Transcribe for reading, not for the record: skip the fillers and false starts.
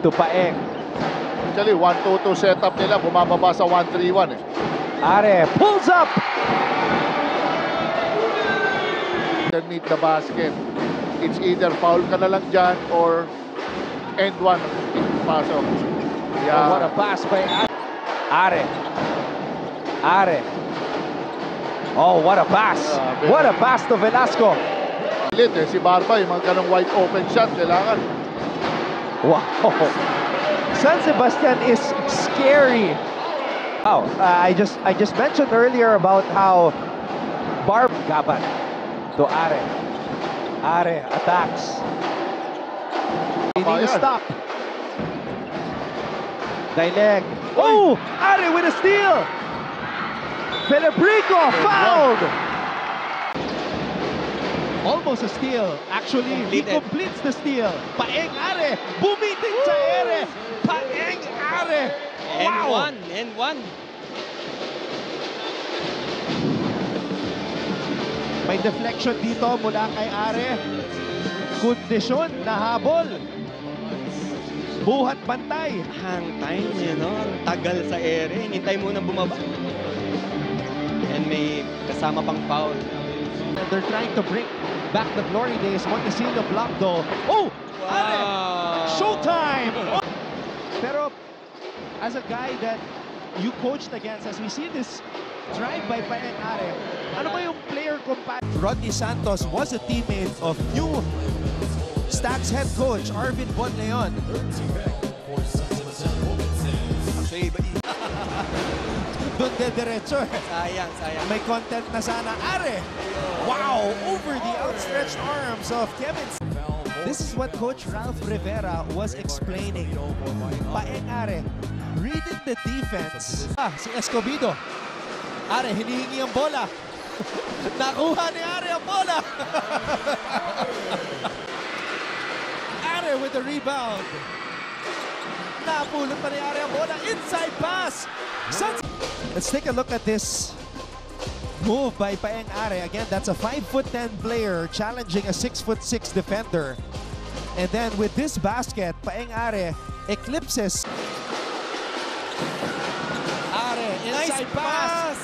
to Paeng. Actually, 1-2-2 setup nila, bumababa sa 1-3-1 eh. Are pulls up. Underneath the basket. It's either foul ka na lang dyan or end one pasok. Yeah. Oh, what a pass by Are. Are. Oh, what a pass. What a pass to Velasco. Si Barba, yung mga ganong wide open shot, kailangan. Wow. San Sebastian is scary. Wow. I just mentioned earlier about how Barb Gaban to Are. Are attacks. They need to stop. Daileg. Oh! Are with a steal! Felebrico fouled! Almost a steal. Actually, he completes the steal. Paeng Are! Bumitin sa Ere! Paeng Are! Wow! And one. May deflection dito mula kay Are. Kondisyon na habol. Buhat bantay. Hang time, ang tagal sa ere. Hinintay mo na bumaba. And may kasama pang foul. And they're trying to bring back the glory days. Montesino block though. Oh! Wow. Are! Showtime! Pero as a guy that you coached against, as we see this drive by Paeng Are, ano ba yung player comparison? Rodney Santos was a teammate of new Stags head coach Arvin Bonleon. Doon diretso. Sayang. May content na sana. Are! Wow! Over the outstretched arms of Kevin. This is what Coach Ralph Rivera was explaining. Paeng Are, reading the defense. Si Escobedo. Are, hinihingi ang bola. Nakuha ni Are ang bola. Are with the rebound. Napulot pa ni Are ang bola. Inside pass. Let's take a look at this move by Paeng Are. Again, that's a 5'10" player challenging a 6'6" defender. And then with this basket, Paeng Are eclipses. Are, inside pass.